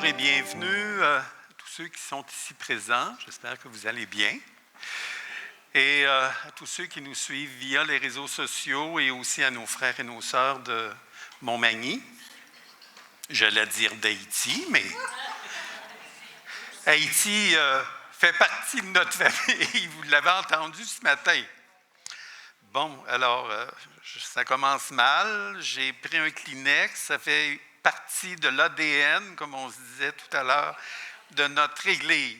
Bonjour et bienvenue à tous ceux qui sont ici présents. J'espère que vous allez bien. Et à tous ceux qui nous suivent via les réseaux sociaux et aussi à nos frères et nos sœurs de Montmagny. J'allais dire d'Haïti, mais Haïti fait partie de notre famille. Vous l'avez entendu ce matin. Bon, alors, ça commence mal. J'ai pris un Kleenex. Ça fait partie de l'ADN, comme on se disait tout à l'heure, de notre Église.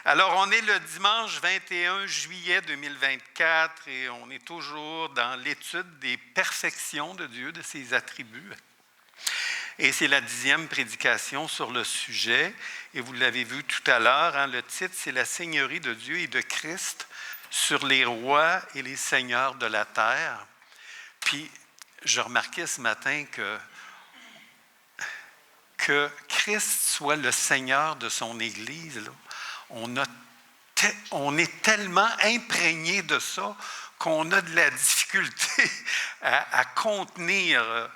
Alors, on est le dimanche 21 juillet 2024 et on est toujours dans l'étude des perfections de Dieu, de ses attributs. Et c'est la 10e prédication sur le sujet. Et vous l'avez vu tout à l'heure, hein, le titre, c'est « La Seigneurie de Dieu et de Christ sur les rois et les seigneurs de la terre ». Puis, je remarquais ce matin que Christ soit le Seigneur de son Église, là, on est tellement imprégné de ça qu'on a de la difficulté à contenir.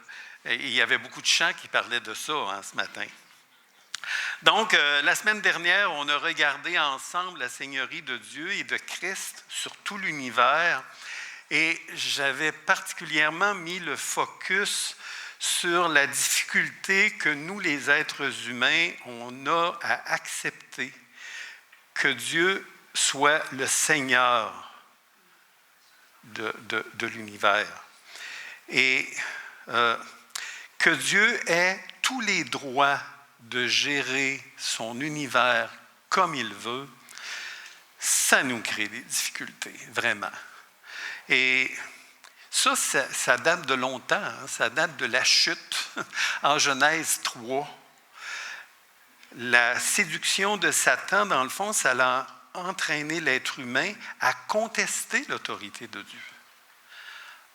Il y avait beaucoup de chants qui parlaient de ça ce matin. Donc, la semaine dernière, on a regardé ensemble la Seigneurie de Dieu et de Christ sur tout l'univers. Et j'avais particulièrement mis le focus sur la difficulté que nous, les êtres humains, on a à accepter que Dieu soit le Seigneur de l'univers. Et que Dieu ait tous les droits de gérer son univers comme il veut, ça nous crée des difficultés, vraiment. Et ça date de longtemps, hein? Ça date de la chute en Genèse 3. La séduction de Satan, dans le fond, ça a entraîné l'être humain à contester l'autorité de Dieu.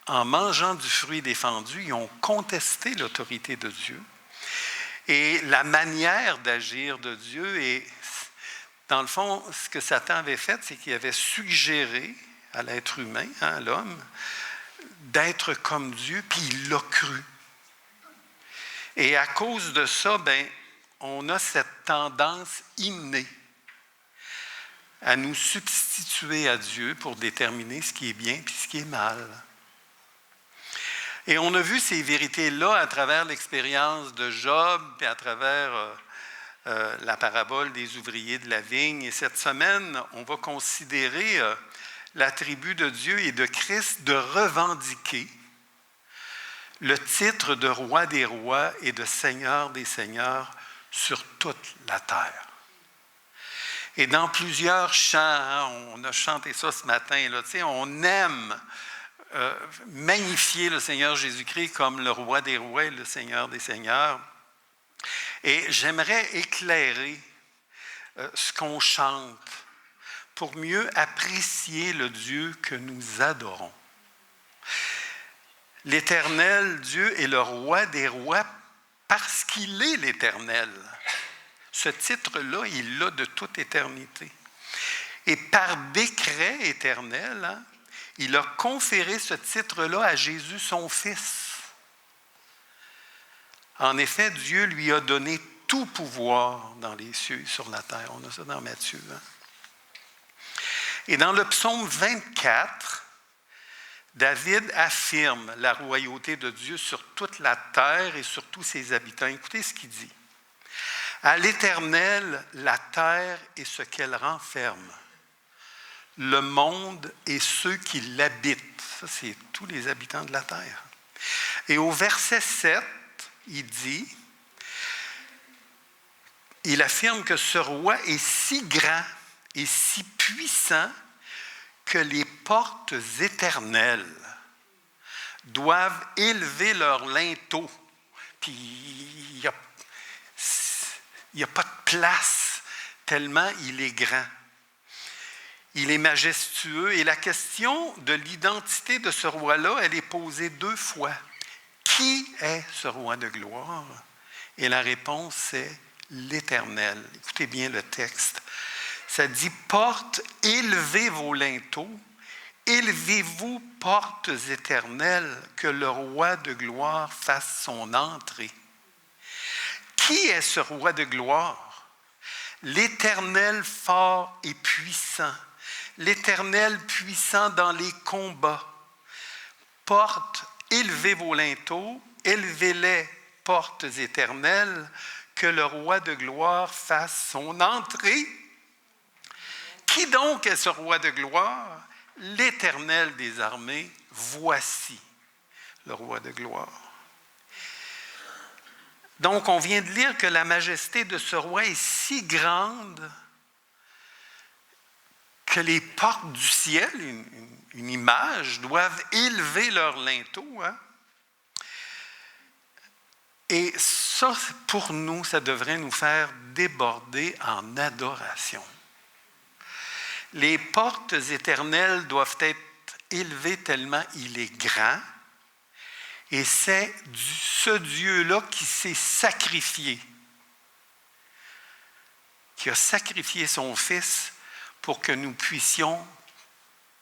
En mangeant du fruit défendu, ils ont contesté l'autorité de Dieu. Et la manière d'agir de Dieu, et dans le fond, ce que Satan avait fait, c'est qu'il avait suggéré à l'être humain, à l'homme, d'être comme Dieu, puis il l'a cru. Et à cause de ça, on a cette tendance innée à nous substituer à Dieu pour déterminer ce qui est bien et ce qui est mal. Et on a vu ces vérités-là à travers l'expérience de Job et à travers la parabole des ouvriers de la vigne. Et cette semaine, on va considérer l'attribut de Dieu et de Christ de revendiquer le titre de roi des rois et de seigneur des seigneurs sur toute la terre. Et dans plusieurs chants, hein, on a chanté ça ce matin, là, on aime magnifier le Seigneur Jésus-Christ comme le roi des rois et le Seigneur des seigneurs. Et j'aimerais éclairer ce qu'on chante pour mieux apprécier le Dieu que nous adorons. L'Éternel Dieu est le roi des rois parce qu'il est l'Éternel. Ce titre-là, il l'a de toute éternité. Et par décret éternel, hein, il a conféré ce titre-là à Jésus, son Fils. En effet, Dieu lui a donné tout pouvoir dans les cieux et sur la terre. On a ça dans Matthieu. Hein? Et dans le psaume 24, David affirme la royauté de Dieu sur toute la terre et sur tous ses habitants. Écoutez ce qu'il dit. « À l'Éternel, la terre et ce qu'elle renferme, le monde et ceux qui l'habitent. » Ça, c'est tous les habitants de la terre. Et au verset 7, il dit, il affirme que ce roi est si grand et si puissant que les portes éternelles doivent élever leur linteau. Puis il n'y a pas de place tellement il est grand. Il est majestueux et la question de l'identité de ce roi-là, elle est posée 2 fois. Qui est ce roi de gloire? Et la réponse, c'est l'Éternel. Écoutez bien le texte. Ça dit « Portes, élevez vos linteaux, élevez-vous, portes éternelles, que le roi de gloire fasse son entrée. » Qui est ce roi de gloire? L'Éternel fort et puissant, l'Éternel puissant dans les combats. Élevez vos linteaux, élevez-les, portes éternelles, que le roi de gloire fasse son entrée. Qui donc est ce roi de gloire? L'Éternel des armées, voici le roi de gloire. Donc, on vient de lire que la majesté de ce roi est si grande que les portes du ciel, une image, doivent élever leurs linteaux. Hein? Et ça, pour nous, ça devrait nous faire déborder en adoration. Les portes éternelles doivent être élevées tellement il est grand. Et c'est ce Dieu-là qui s'est sacrifié, qui a sacrifié son Fils pour que nous puissions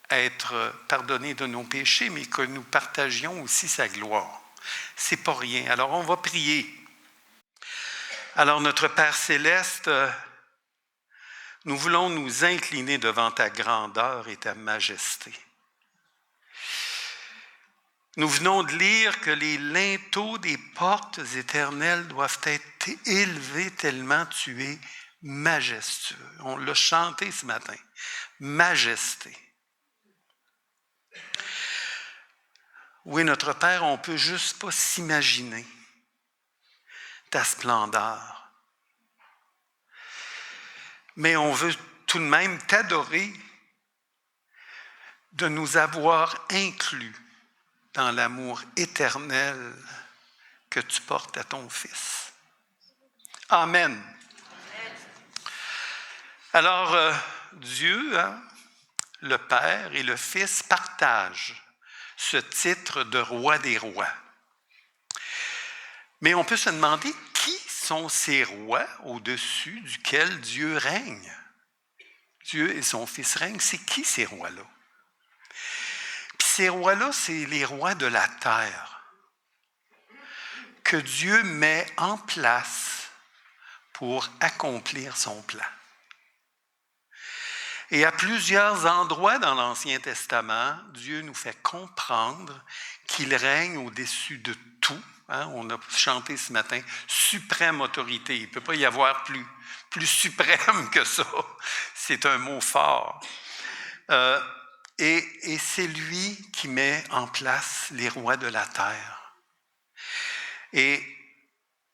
être pardonnés de nos péchés, mais que nous partagions aussi sa gloire. C'est pas rien. Alors, on va prier. Alors, notre Père céleste, nous voulons nous incliner devant ta grandeur et ta majesté. Nous venons de lire que les linteaux des portes éternelles doivent être élevés tellement tu es majestueux. On l'a chanté ce matin. Majesté. Oui, notre Père, on ne peut juste pas s'imaginer ta splendeur. Mais on veut tout de même t'adorer de nous avoir inclus dans l'amour éternel que tu portes à ton Fils. Amen. Alors, Dieu, le Père et le Fils partagent ce titre de roi des rois. Mais on peut se demander qui sont ces rois au-dessus duquel Dieu règne. Dieu et son Fils règnent. C'est qui ces rois-là? Puis ces rois-là, c'est les rois de la terre que Dieu met en place pour accomplir son plan. Et à plusieurs endroits dans l'Ancien Testament, Dieu nous fait comprendre qu'il règne au-dessus de tout. Hein? On a chanté ce matin, suprême autorité. Il ne peut pas y avoir plus suprême que ça. C'est un mot fort. Et c'est lui qui met en place les rois de la terre. Et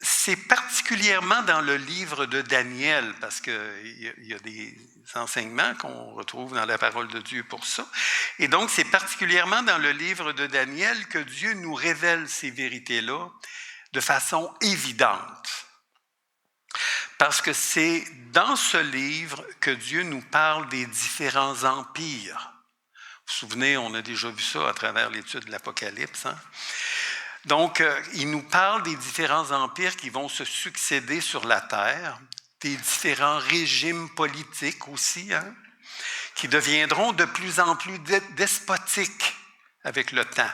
c'est particulièrement dans le livre de Daniel, parce qu'il y a des enseignements qu'on retrouve dans la parole de Dieu pour ça. Et donc, c'est particulièrement dans le livre de Daniel que Dieu nous révèle ces vérités-là de façon évidente. Parce que c'est dans ce livre que Dieu nous parle des différents empires. Vous vous souvenez, on a déjà vu ça à travers l'étude de l'Apocalypse, hein? Donc, il nous parle des différents empires qui vont se succéder sur la terre, des différents régimes politiques aussi, hein, qui deviendront de plus en plus despotiques avec le temps,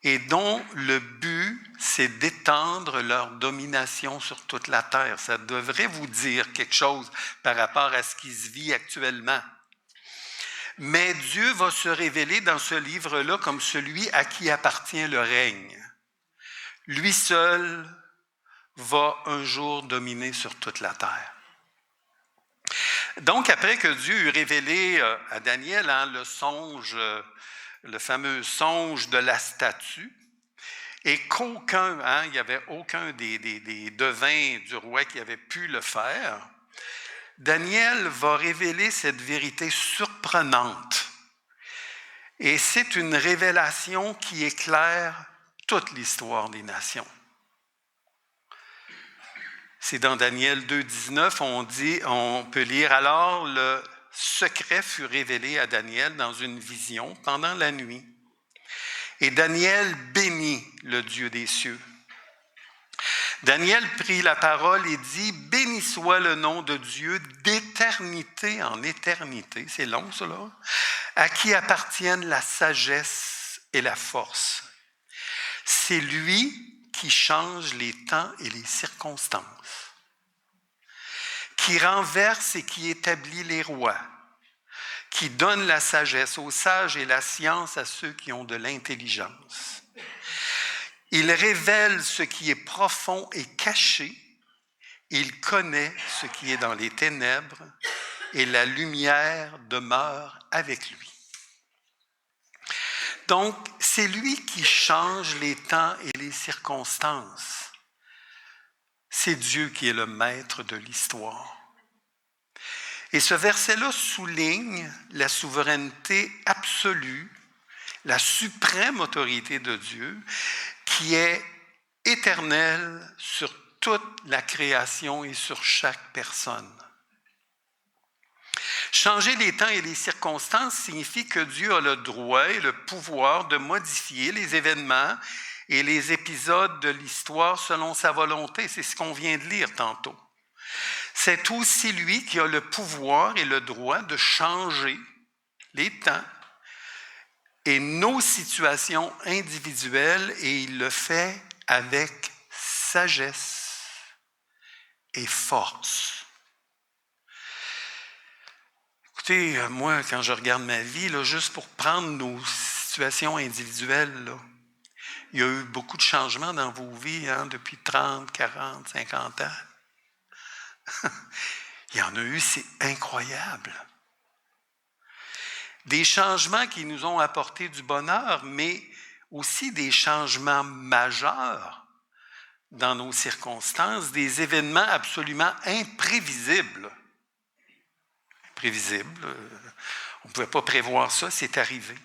et dont le but, c'est d'étendre leur domination sur toute la terre. Ça devrait vous dire quelque chose par rapport à ce qui se vit actuellement. Mais Dieu va se révéler dans ce livre-là comme celui à qui appartient le règne. Lui seul va un jour dominer sur toute la terre. Donc, après que Dieu eut révélé à Daniel le songe, le fameux songe de la statue, et qu'aucun, il n'y avait aucun des devins du roi qui avait pu le faire, Daniel va révéler cette vérité surprenante. Et c'est une révélation qui éclaire toute l'histoire des nations. C'est dans Daniel 2,19, on peut lire « Alors le secret fut révélé à Daniel dans une vision pendant la nuit. Et Daniel bénit le Dieu des cieux. Daniel prit la parole et dit « Béni soit le nom de Dieu d'éternité en éternité. » C'est long, cela. « À qui appartiennent la sagesse et la force. C'est lui qui change les temps et les circonstances, qui renverse et qui établit les rois, qui donne la sagesse aux sages et la science à ceux qui ont de l'intelligence. Il révèle ce qui est profond et caché. Il connaît ce qui est dans les ténèbres et la lumière demeure avec lui. Donc, c'est lui qui change les temps et les circonstances. C'est Dieu qui est le maître de l'histoire. Et ce verset-là souligne la souveraineté absolue, la suprême autorité de Dieu, qui est éternelle sur toute la création et sur chaque personne. Changer les temps et les circonstances signifie que Dieu a le droit et le pouvoir de modifier les événements et les épisodes de l'histoire selon sa volonté. C'est ce qu'on vient de lire tantôt. C'est aussi lui qui a le pouvoir et le droit de changer les temps et nos situations individuelles, et il le fait avec sagesse et force. Écoutez, moi, quand je regarde ma vie, là, juste pour prendre nos situations individuelles, là, il y a eu beaucoup de changements dans vos vies depuis 30, 40, 50 ans. Il y en a eu, c'est incroyable. Des changements qui nous ont apporté du bonheur, mais aussi des changements majeurs dans nos circonstances, des événements absolument imprévisibles. On ne pouvait pas prévoir ça, c'est arrivé.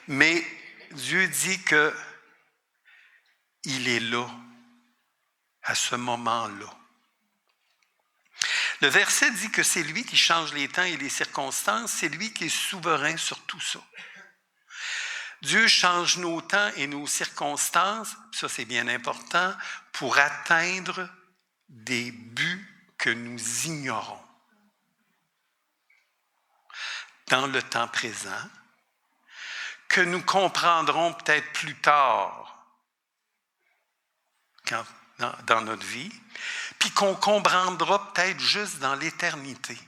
Mais Dieu dit qu'il est là, à ce moment-là. Le verset dit que c'est lui qui change les temps et les circonstances, c'est lui qui est souverain sur tout ça. Dieu change nos temps et nos circonstances, ça c'est bien important, pour atteindre des buts que nous ignorons. Dans le temps présent, que nous comprendrons peut-être plus tard dans notre vie, puis qu'on comprendra peut-être juste dans l'éternité.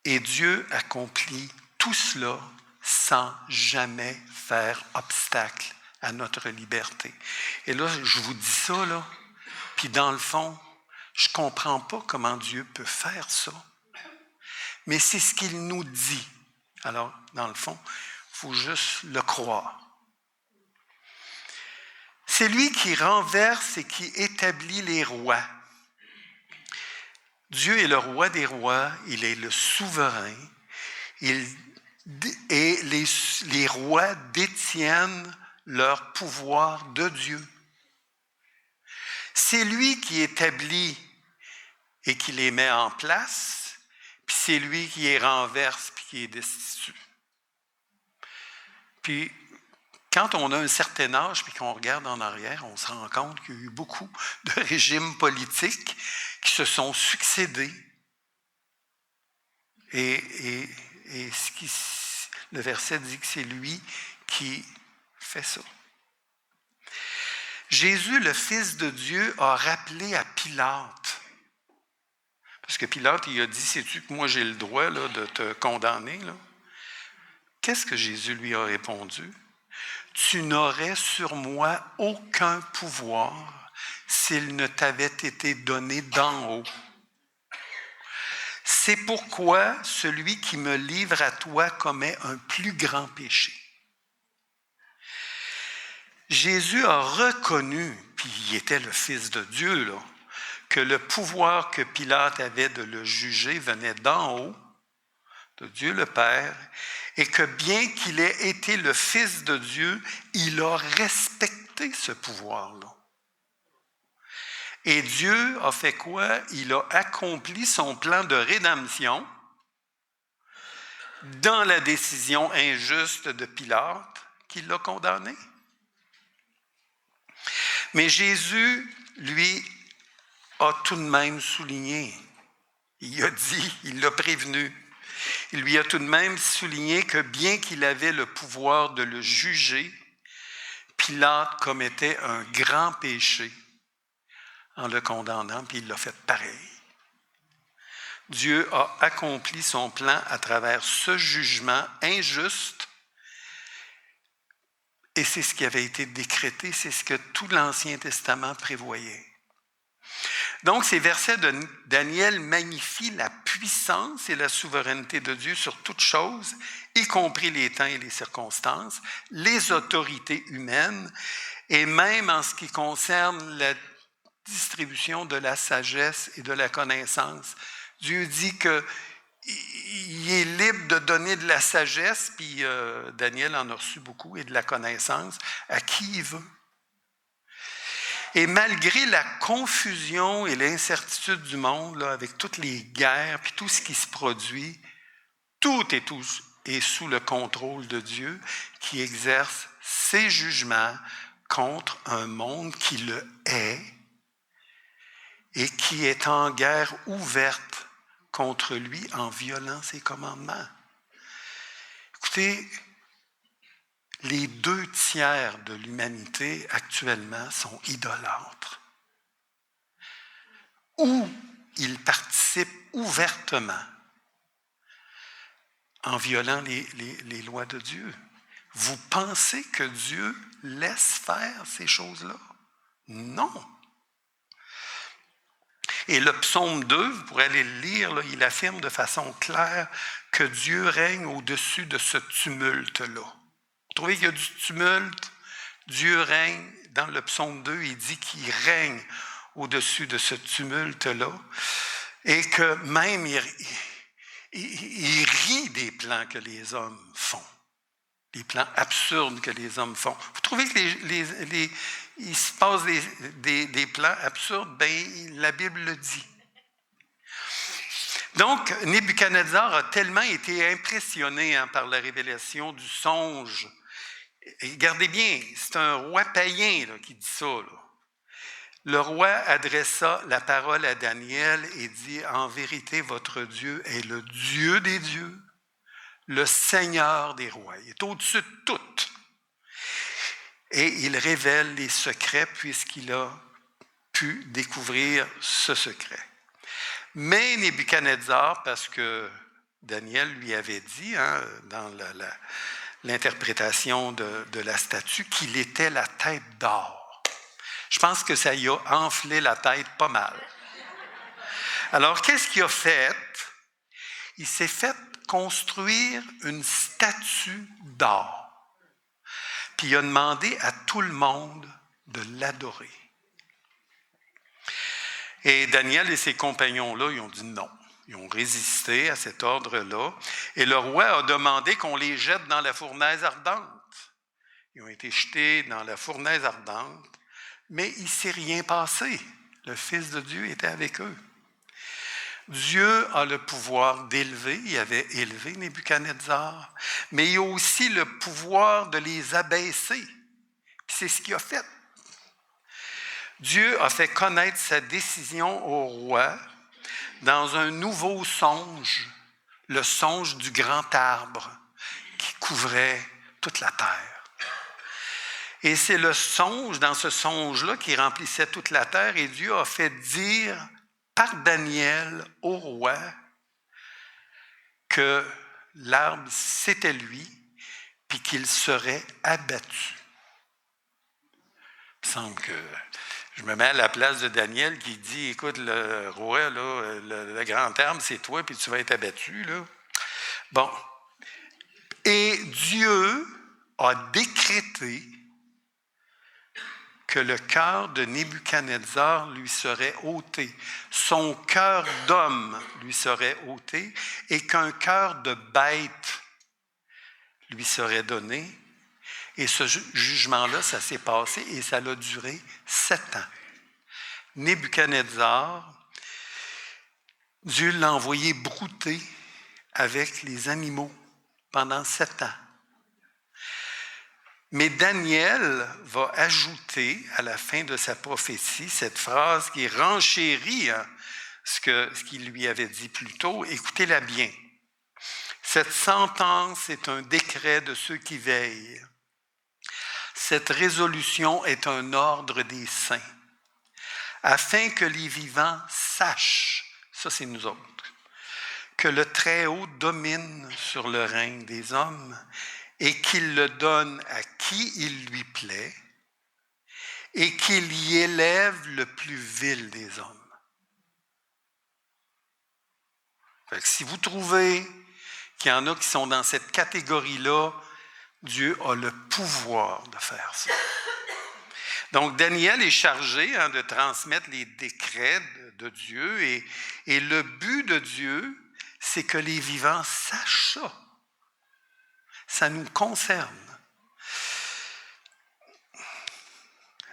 Et Dieu accomplit tout cela sans jamais faire obstacle à notre liberté. Et là, je vous dis ça, là, puis dans le fond, je ne comprends pas comment Dieu peut faire ça. Mais c'est ce qu'il nous dit. Alors, dans le fond, il faut juste le croire. C'est lui qui renverse et qui établit les rois. Dieu est le roi des rois, il est le souverain, et les rois détiennent leur pouvoir de Dieu. C'est lui qui établit et qui les met en place, puis c'est lui qui les renverse puis qui les destitue. Puis, quand on a un certain âge puis qu'on regarde en arrière, on se rend compte qu'il y a eu beaucoup de régimes politiques qui se sont succédés. Et le verset dit que c'est lui qui fait ça. Jésus, le Fils de Dieu, a rappelé à Pilate, parce que Pilate, il a dit, sais-tu que moi j'ai le droit là, de te condamner? Là? Qu'est-ce que Jésus lui a répondu? Tu n'aurais sur moi aucun pouvoir s'il ne t'avait été donné d'en haut. C'est pourquoi celui qui me livre à toi commet un plus grand péché. Jésus a reconnu, puis il était le Fils de Dieu, là, que le pouvoir que Pilate avait de le juger venait d'en haut, de Dieu le Père, et que bien qu'il ait été le Fils de Dieu, il a respecté ce pouvoir-là. Et Dieu a fait quoi? Il a accompli son plan de rédemption dans la décision injuste de Pilate qui l'a condamné. Mais Jésus, lui, a tout de même souligné, il a dit, il l'a prévenu, il lui a tout de même souligné que bien qu'il avait le pouvoir de le juger, Pilate commettait un grand péché en le condamnant, puis il l'a fait pareil. Dieu a accompli son plan à travers ce jugement injuste, et c'est ce qui avait été décrété, c'est ce que tout l'Ancien Testament prévoyait. Donc, ces versets de Daniel magnifient la puissance et la souveraineté de Dieu sur toutes choses, y compris les temps et les circonstances, les autorités humaines, et même en ce qui concerne la distribution de la sagesse et de la connaissance. Dieu dit qu'il est libre de donner de la sagesse, puis Daniel en a reçu beaucoup, et de la connaissance à qui il veut. Et malgré la confusion et l'incertitude du monde, là, avec toutes les guerres, puis tout ce qui se produit, tout est sous le contrôle de Dieu qui exerce ses jugements contre un monde qui le hait et qui est en guerre ouverte contre lui en violant ses commandements. Écoutez, les 2/3 de l'humanité actuellement sont idolâtres. Ou ils participent ouvertement en violant les lois de Dieu. Vous pensez que Dieu laisse faire ces choses-là? Non. Et le psaume 2, vous pourrez aller le lire, là, il affirme de façon claire que Dieu règne au-dessus de ce tumulte-là. Vous trouvez qu'il y a du tumulte? Dieu règne. Dans le psaume 2, il dit qu'il règne au-dessus de ce tumulte-là et que même il rit des plans que les hommes font, des plans absurdes que les hommes font. Vous trouvez que il se passe des plans absurdes? Bien, la Bible le dit. Donc, Nebuchadnezzar a tellement été impressionné par la révélation du songe. Et regardez bien, c'est un roi païen là, qui dit ça. Là. Le roi adressa la parole à Daniel et dit « En vérité, votre Dieu est le Dieu des dieux, le Seigneur des rois. Il est au-dessus de tout. Et il révèle les secrets puisqu'il a pu découvrir ce secret. » Mais Nebuchadnezzar, parce que Daniel lui avait dit dans l'interprétation de la statue qu'il était la tête d'or. Je pense que ça y a enflé la tête pas mal. Alors, qu'est-ce qu'il a fait? Il s'est fait construire une statue d'or. Puis il a demandé à tout le monde de l'adorer. Et Daniel et ses compagnons-là, ils ont dit non. Ils ont résisté à cet ordre-là. Et le roi a demandé qu'on les jette dans la fournaise ardente. Ils ont été jetés dans la fournaise ardente. Mais il ne s'est rien passé. Le Fils de Dieu était avec eux. Dieu a le pouvoir d'élever, il avait élevé Nebuchadnezzar, mais il a aussi le pouvoir de les abaisser. Puis c'est ce qu'il a fait. Dieu a fait connaître sa décision au roi dans un nouveau songe, le songe du grand arbre qui couvrait toute la terre. Et c'est le songe, dans ce songe-là, qui remplissait toute la terre, et Dieu a fait dire par Daniel au roi que l'arbre, c'était lui, puis qu'il serait abattu. Il me semble que je me mets à la place de Daniel qui dit, écoute, le roi, là, le grand arbre, c'est toi, puis tu vas être abattu. Là. Bon. Et Dieu a décrété que le cœur de Nebuchadnezzar lui serait ôté, son cœur d'homme lui serait ôté, et qu'un cœur de bête lui serait donné. Et ce jugement-là, ça s'est passé et ça a duré 7 ans. Nebuchadnezzar, Dieu l'a envoyé brouter avec les animaux pendant 7 ans. Mais Daniel va ajouter à la fin de sa prophétie cette phrase qui renchérit ce qu'il lui avait dit plus tôt. Écoutez-la bien. Cette sentence est un décret de ceux qui veillent. cette résolution est un ordre des saints, afin que les vivants sachent, ça c'est nous autres, que le Très-Haut domine sur le règne des hommes et qu'il le donne à qui il lui plaît et qu'il y élève le plus vil des hommes. Fait que si vous trouvez qu'il y en a qui sont dans cette catégorie-là, Dieu a le pouvoir de faire ça. Donc, Daniel est chargé de transmettre les décrets de Dieu et le but de Dieu, c'est que les vivants sachent ça. Ça nous concerne.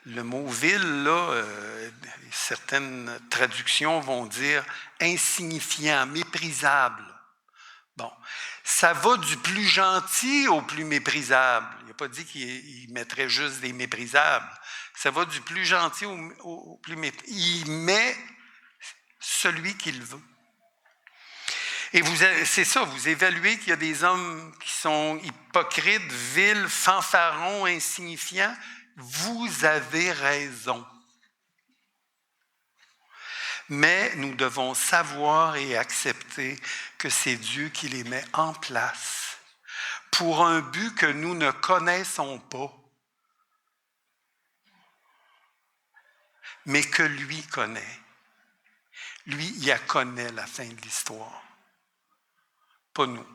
Le mot « vil », là, certaines traductions vont dire « insignifiant »,« méprisable ». Bon, ça va du plus gentil au plus méprisable. Il n'a pas dit qu'il mettrait juste des méprisables. Ça va du plus gentil au plus méprisable. Il met celui qu'il veut. Et c'est ça, vous évaluez qu'il y a des hommes qui sont hypocrites, vils, fanfarons, insignifiants. Vous avez raison. Mais nous devons savoir et accepter que c'est Dieu qui les met en place pour un but que nous ne connaissons pas, mais que lui connaît. Lui, il connaît la fin de l'histoire, pas nous.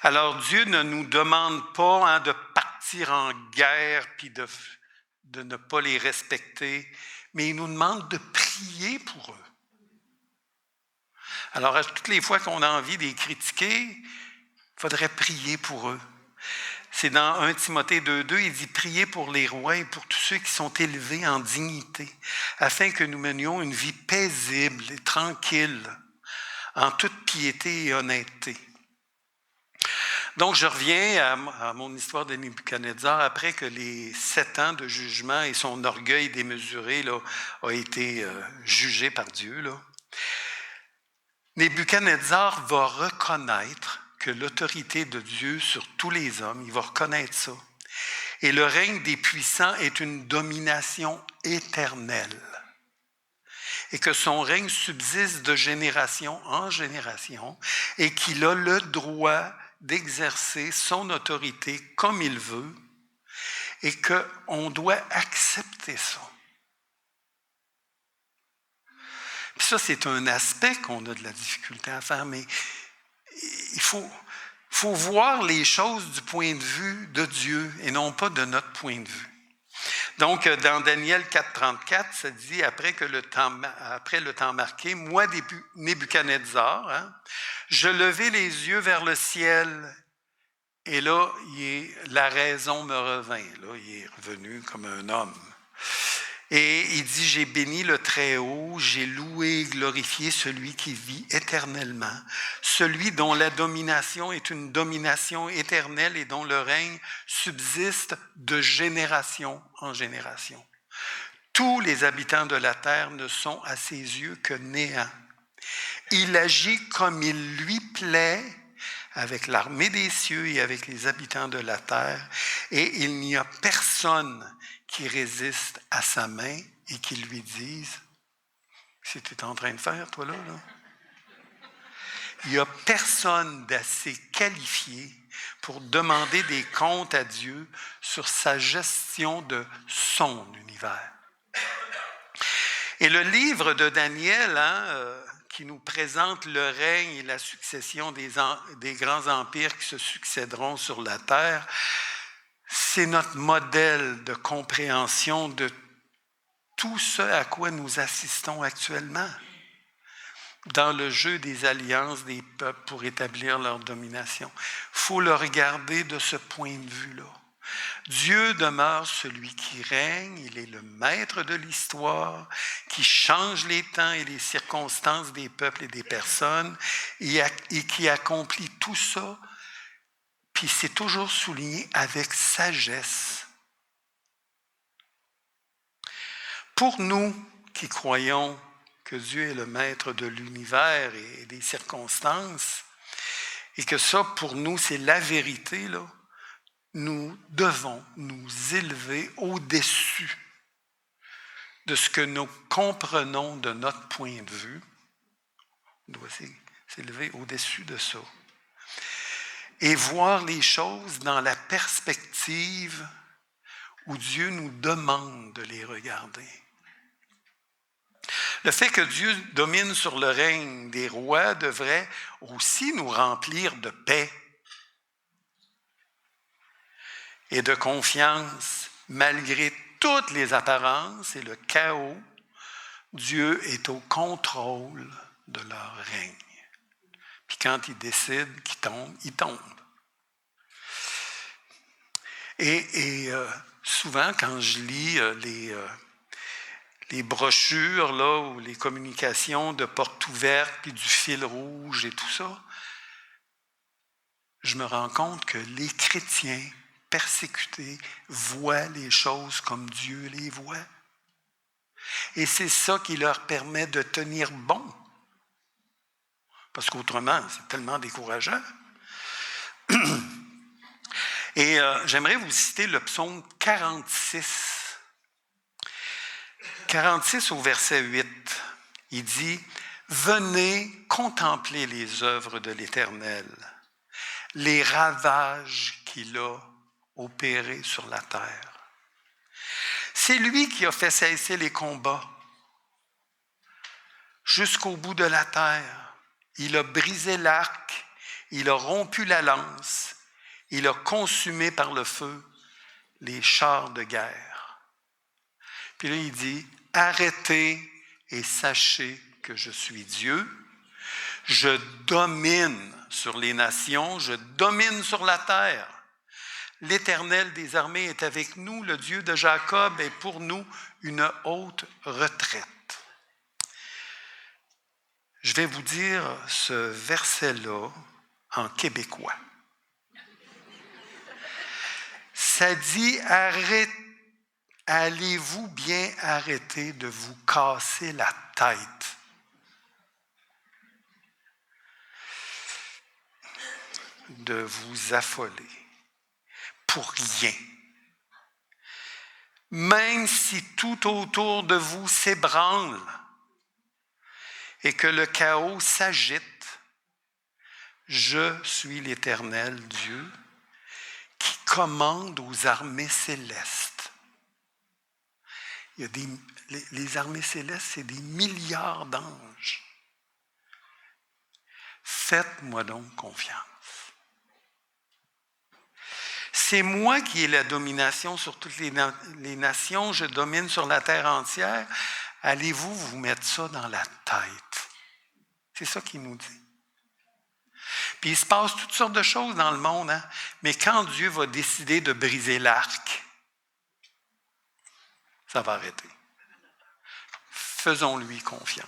Alors Dieu ne nous demande pas de partir en guerre puis de ne pas les respecter, mais il nous demande de prier pour eux. Alors, à toutes les fois qu'on a envie de les critiquer, il faudrait prier pour eux. C'est dans 1 Timothée 2,2, il dit « Priez pour les rois et pour tous ceux qui sont élevés en dignité, afin que nous menions une vie paisible et tranquille, en toute piété et honnêteté. » Donc, je reviens à mon histoire de Nebuchadnezzar après que les 7 ans de jugement et son orgueil démesuré là, a été jugé par Dieu. Là. Nebuchadnezzar va reconnaître que l'autorité de Dieu sur tous les hommes, il va reconnaître ça. Et le règne des puissants est une domination éternelle. Et que son règne subsiste de génération en génération et qu'il a le droit d'exercer son autorité comme il veut et qu'on doit accepter ça. Puis ça, c'est un aspect qu'on a de la difficulté à faire, mais il faut voir les choses du point de vue de Dieu et non pas de notre point de vue. Donc, dans Daniel 4,34, ça dit, après le temps marqué, moi, Nebuchadnezzar, je levai les yeux vers le ciel, et là, la raison me revint. Là, il est revenu comme un homme. Et il dit, j'ai béni le Très-Haut, j'ai loué et glorifié celui qui vit éternellement, celui dont la domination est une domination éternelle et dont le règne subsiste de génération en génération. Tous les habitants de la terre ne sont à ses yeux que néant. Il agit comme il lui plaît avec l'armée des cieux et avec les habitants de la terre, et il n'y a personne qui résiste à sa main et qui lui dise « Qu'est-ce que tu es en train de faire, toi, là? » Il n'y a personne d'assez qualifié pour demander des comptes à Dieu sur sa gestion de son univers. Et le livre de Daniel, qui nous présente le règne et la succession des grands empires qui se succéderont sur la terre, c'est notre modèle de compréhension de tout ce à quoi nous assistons actuellement dans le jeu des alliances des peuples pour établir leur domination. Il faut le regarder de ce point de vue-là. Dieu demeure celui qui règne, il est le maître de l'histoire, qui change les temps et les circonstances des peuples et des personnes et qui accomplit tout ça. Puis c'est toujours souligné avec sagesse. Pour nous qui croyons que Dieu est le maître de l'univers et des circonstances, et que ça, pour nous, c'est la vérité, là, nous devons nous élever au-dessus de ce que nous comprenons de notre point de vue. On doit s'élever au-dessus de ça. Et voir les choses dans la perspective où Dieu nous demande de les regarder. Le fait que Dieu domine sur le règne des rois devrait aussi nous remplir de paix et de confiance. Malgré toutes les apparences et le chaos, Dieu est au contrôle de leur règne. Puis quand il décide qu'il tombe, il tombe. Et souvent, quand je lis les brochures là, ou les communications de porte ouverte, puis du fil rouge et tout ça, je me rends compte que les chrétiens persécutés voient les choses comme Dieu les voit. Et c'est ça qui leur permet de tenir bon. Parce qu'autrement, c'est tellement décourageant. Et j'aimerais vous citer le psaume 46. 46 au verset 8. Il dit « Venez contempler les œuvres de l'Éternel, les ravages qu'il a opérés sur la terre. C'est lui qui a fait cesser les combats jusqu'au bout de la terre. Il a brisé l'arc, il a rompu la lance, il a consumé par le feu les chars de guerre. » Puis là, il dit « Arrêtez et sachez que je suis Dieu. Je domine sur les nations, je domine sur la terre. L'Éternel des armées est avec nous, le Dieu de Jacob est pour nous une haute retraite. » Je vais vous dire ce verset-là en québécois. Ça dit « Allez-vous bien arrêter de vous casser la tête? » De vous affoler pour rien. Même si tout autour de vous s'ébranle et que le chaos s'agite, je suis l'Éternel Dieu qui commande aux armées célestes. Il y a les armées célestes, c'est des milliards d'anges. Faites-moi donc confiance. C'est moi qui ai la domination sur toutes les nations, je domine sur la terre entière. Allez-vous vous mettre ça dans la tête? C'est ça qu'il nous dit. Puis il se passe toutes sortes de choses dans le monde, hein? Mais quand Dieu va décider de briser l'arc, ça va arrêter. Faisons-lui confiance.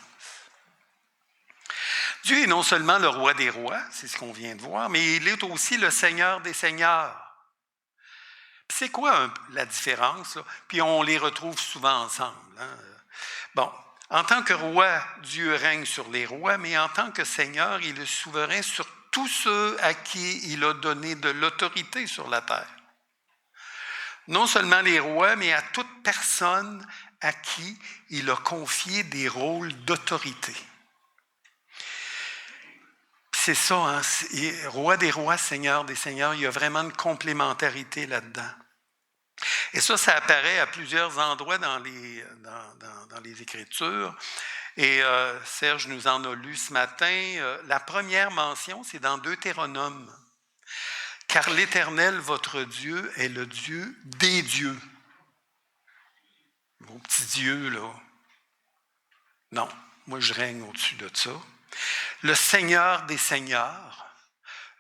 Dieu est non seulement le roi des rois, c'est ce qu'on vient de voir, mais il est aussi le Seigneur des seigneurs. Puis c'est quoi la différence, là? Puis on les retrouve souvent ensemble. Hein? Bon, en tant que roi, Dieu règne sur les rois, mais en tant que Seigneur, il est souverain sur tous ceux à qui il a donné de l'autorité sur la terre. Non seulement les rois, mais à toute personne à qui il a confié des rôles d'autorité. C'est ça, hein? Roi des rois, Seigneur des seigneurs, il y a vraiment une complémentarité là-dedans. Et ça apparaît à plusieurs endroits dans les Écritures. Et Serge nous en a lu ce matin. La première mention, c'est dans Deutéronome. « Car l'Éternel, votre Dieu, est le Dieu des dieux. » Vos petits dieux, là. Non, moi je règne au-dessus de ça. Le Seigneur des seigneurs,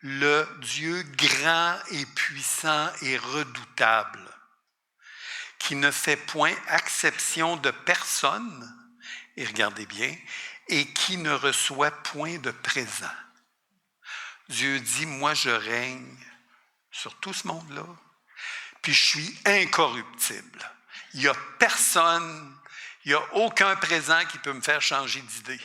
le Dieu grand et puissant et redoutable, qui ne fait point exception de personne, et regardez bien, et qui ne reçoit point de présent. Dieu dit, moi je règne sur tout ce monde-là, puis je suis incorruptible. Il n'y a personne, il n'y a aucun présent qui peut me faire changer d'idée.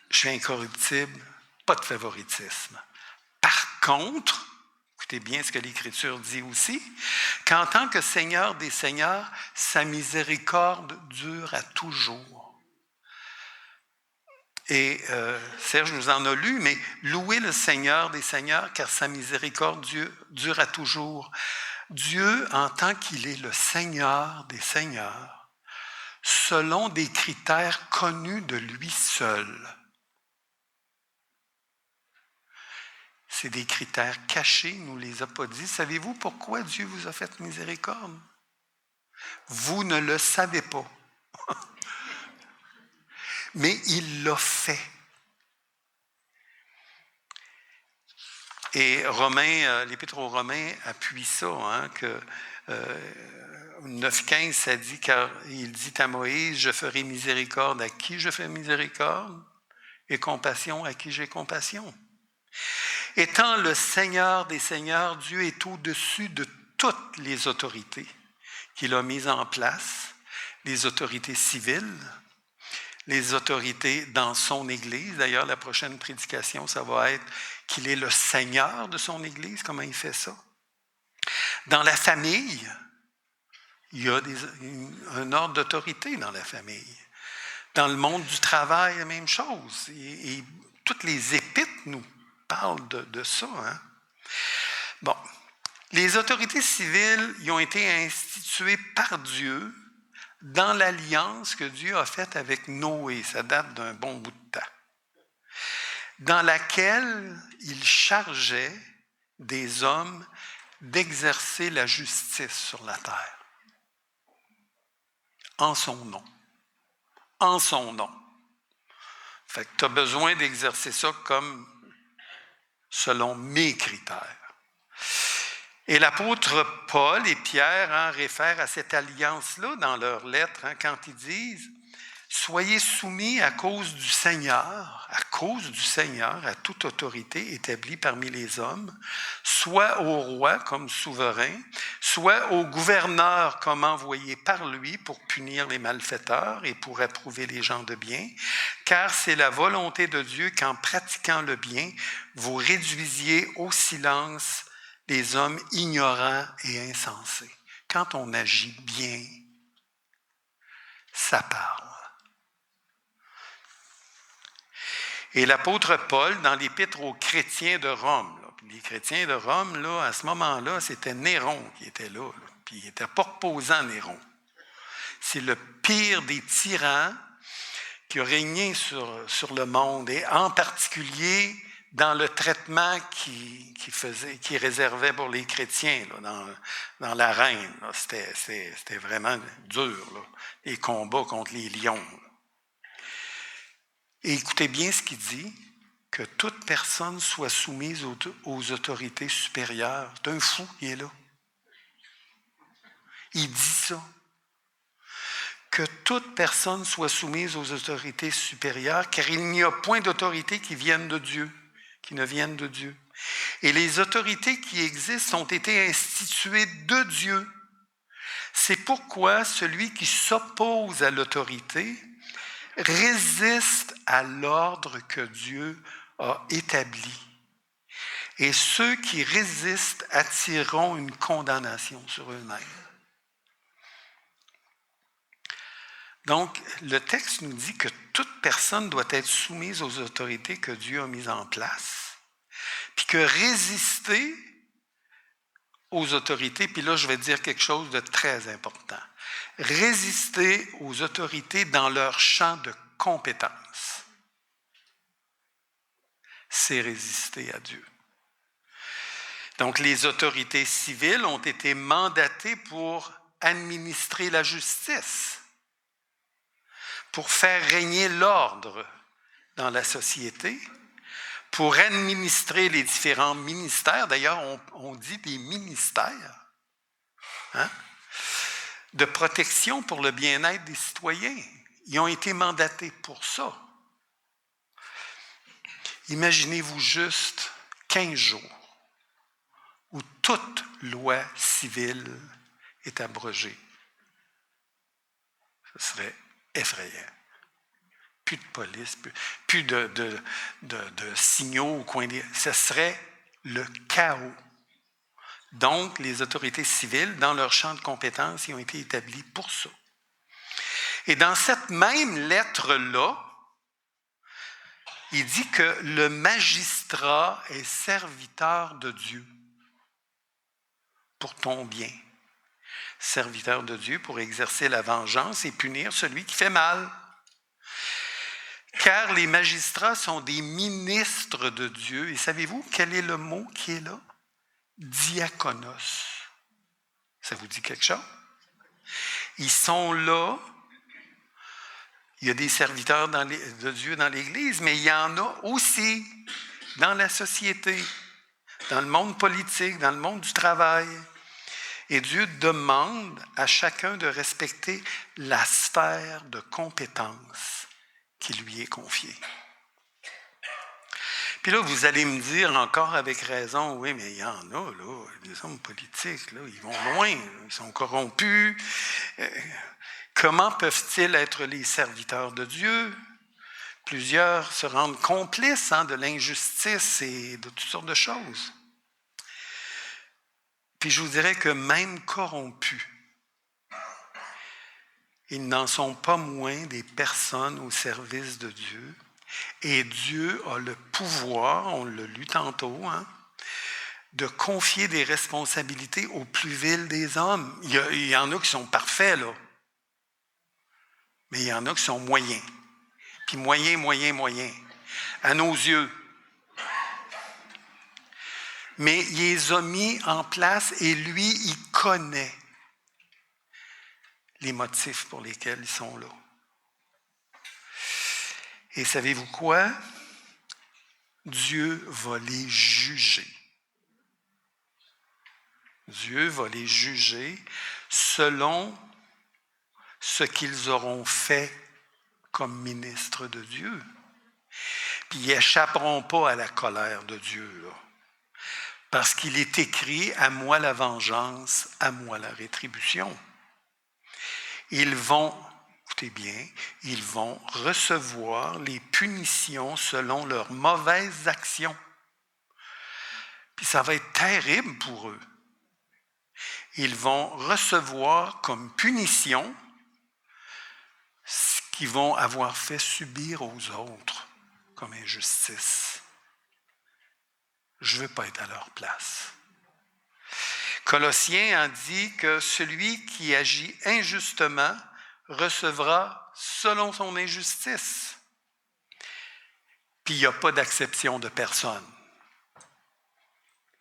Je suis incorruptible, pas de favoritisme. Par contre, écoutez bien ce que l'Écriture dit aussi, qu'en tant que Seigneur des Seigneurs, sa miséricorde dure à toujours. Et Serge nous en a lu, mais louez le Seigneur des Seigneurs, car sa miséricorde dure à toujours. Dieu, en tant qu'il est le Seigneur des Seigneurs, selon des critères connus de lui seul. C'est des critères cachés, il ne nous les a pas dit. Savez-vous pourquoi Dieu vous a fait miséricorde? Vous ne le savez pas. Mais il l'a fait. Et l'Épître aux Romains appuie ça, que 9,15, ça dit, car il dit à Moïse, je ferai miséricorde à qui je fais miséricorde, et compassion à qui j'ai compassion. Étant le Seigneur des Seigneurs, Dieu est au-dessus de toutes les autorités qu'il a mises en place, les autorités civiles, les autorités dans son Église. D'ailleurs, la prochaine prédication, ça va être qu'il est le Seigneur de son Église. Comment il fait ça? Dans la famille, il y a un ordre d'autorité dans la famille. Dans le monde du travail, la même chose. Et toutes les épîtres nous parlent de ça. Bon. Les autorités civiles y ont été instituées par Dieu dans l'alliance que Dieu a faite avec Noé. Ça date d'un bon bout de temps. Dans laquelle il chargeait des hommes d'exercer la justice sur la terre. En son nom. En son nom. Fait que tu as besoin d'exercer ça comme selon mes critères. Et l'apôtre Paul et Pierre réfèrent à cette alliance-là dans leurs lettres quand ils disent « Soyez soumis à cause du Seigneur, à toute autorité établie parmi les hommes, soit au roi comme souverain, soit au gouverneur comme envoyé par lui pour punir les malfaiteurs et pour approuver les gens de bien, car c'est la volonté de Dieu qu'en pratiquant le bien, vous réduisiez au silence les hommes ignorants et insensés. » Quand on agit bien, ça parle. Et l'apôtre Paul, dans l'Épître aux chrétiens de Rome, les chrétiens de Rome, là, à ce moment-là, c'était Néron qui était là, puis il n'était pas reposant, Néron. C'est le pire des tyrans qui a régné sur le monde, et en particulier dans le traitement qui réservait pour les chrétiens là, dans l'arène. Là, c'était vraiment dur, là, les combats contre les lions. Là. Et écoutez bien ce qu'il dit, que toute personne soit soumise aux autorités supérieures. C'est un fou qui est là. Il dit ça. Que toute personne soit soumise aux autorités supérieures, car il n'y a point d'autorité qui ne viennent de Dieu. Et les autorités qui existent ont été instituées de Dieu. C'est pourquoi celui qui s'oppose à l'autorité résiste à l'ordre que Dieu a établi. Et ceux qui résistent attireront une condamnation sur eux-mêmes. Donc, le texte nous dit que toute personne doit être soumise aux autorités que Dieu a mises en place, puis que résister aux autorités, puis là, je vais dire quelque chose de très important. Résister aux autorités dans leur champ de compétence, c'est résister à Dieu. Donc, les autorités civiles ont été mandatées pour administrer la justice, pour faire régner l'ordre dans la société, pour administrer les différents ministères. D'ailleurs, on dit des ministères de protection pour le bien-être des citoyens. Ils ont été mandatés pour ça. Imaginez-vous juste 15 jours où toute loi civile est abrogée. Ce serait effrayant. Plus de police, plus de signaux au coin des... Ce serait le chaos. Donc, les autorités civiles, dans leur champ de compétences, ils ont été établis pour ça. Et dans cette même lettre-là, il dit que le magistrat est serviteur de Dieu pour ton bien. Serviteur de Dieu pour exercer la vengeance et punir celui qui fait mal. Car les magistrats sont des ministres de Dieu. Et savez-vous quel est le mot qui est là? Diakonos. Ça vous dit quelque chose? Ils sont là. Il y a des serviteurs de Dieu dans l'Église, mais il y en a aussi dans la société, dans le monde politique, dans le monde du travail. Et Dieu demande à chacun de respecter la sphère de compétence qui lui est confiée. Puis là, vous allez me dire encore avec raison, oui, mais il y en a, là, les hommes politiques, là, ils vont loin, ils sont corrompus. Comment peuvent-ils être les serviteurs de Dieu? Plusieurs se rendent complices de l'injustice et de toutes sortes de choses. Puis je vous dirais que même corrompus, ils n'en sont pas moins des personnes au service de Dieu. Et Dieu a le pouvoir, on l'a lu tantôt, de confier des responsabilités aux plus vils des hommes. Il y en a qui sont parfaits, là. Mais il y en a qui sont moyens. Puis moyen, à nos yeux. Mais il les a mis en place et lui, il connaît les motifs pour lesquels ils sont là. Et savez-vous quoi? Dieu va les juger. Dieu va les juger selon ce qu'ils auront fait comme ministres de Dieu. Puis ils n'échapperont pas à la colère de Dieu, là. Parce qu'il est écrit « À moi la vengeance, à moi la rétribution ». Ils vont, écoutez bien, ils vont recevoir les punitions selon leurs mauvaises actions. Puis ça va être terrible pour eux. Ils vont recevoir comme punition ce qu'ils vont avoir fait subir aux autres comme injustice. Je ne veux pas être à leur place. Colossiens en dit que celui qui agit injustement recevra selon son injustice. Puis il n'y a pas d'acception de personne.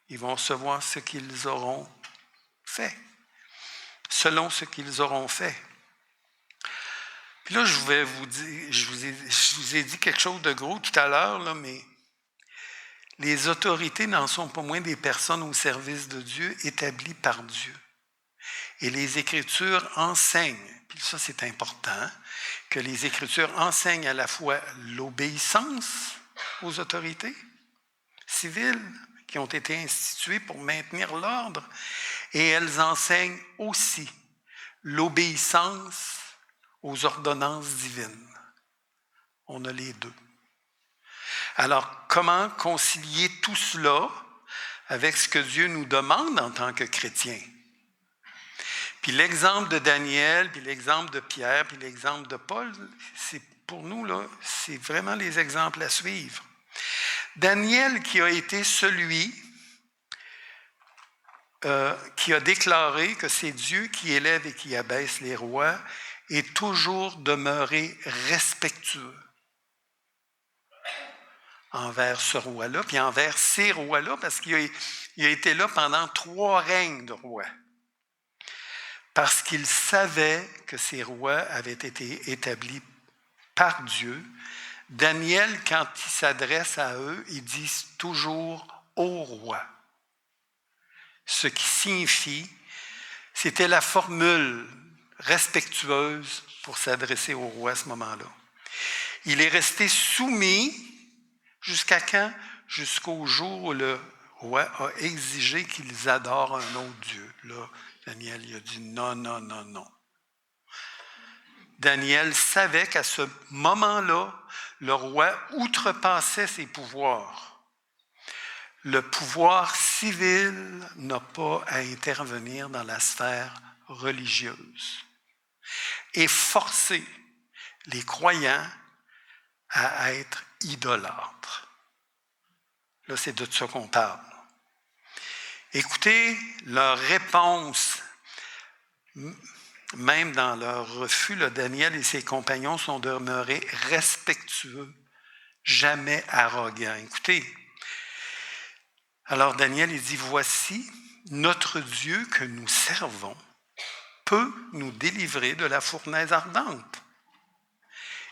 Ils vont recevoir ce qu'ils auront fait, selon ce qu'ils auront fait. Puis là, je vous ai dit quelque chose de gros tout à l'heure, là, mais les autorités n'en sont pas moins des personnes au service de Dieu, établies par Dieu. Et les Écritures enseignent, puis ça c'est important, que les Écritures enseignent à la fois l'obéissance aux autorités civiles qui ont été instituées pour maintenir l'ordre, et elles enseignent aussi l'obéissance aux ordonnances divines. On a les deux. Alors, comment concilier tout cela avec ce que Dieu nous demande en tant que chrétiens? Puis l'exemple de Daniel, puis l'exemple de Pierre, puis l'exemple de Paul, c'est pour nous, là, c'est vraiment les exemples à suivre. Daniel qui a été celui qui a déclaré que c'est Dieu qui élève et qui abaisse les rois, est toujours demeuré respectueux envers ce roi-là, puis envers ces rois-là, parce qu'il a été là pendant 3 règnes de rois. Parce qu'il savait que ces rois avaient été établis par Dieu. Daniel, quand il s'adresse à eux, il dit toujours « au roi ». Ce qui signifie, c'était la formule respectueuse pour s'adresser au roi à ce moment-là. Il est resté soumis jusqu'à quand? Jusqu'au jour où le roi a exigé qu'ils adorent un autre Dieu. Là, Daniel il a dit non, non, non, non. Daniel savait qu'à ce moment-là, le roi outrepassait ses pouvoirs. le pouvoir civil n'a pas à intervenir dans la sphère religieuse et forcer les croyants à être idolâtres. Là, c'est de ça qu'on parle. Écoutez, leur réponse, même dans leur refus, là, Daniel et ses compagnons sont demeurés respectueux, jamais arrogants. Écoutez, alors Daniel, il dit, voici, notre Dieu que nous servons peut nous délivrer de la fournaise ardente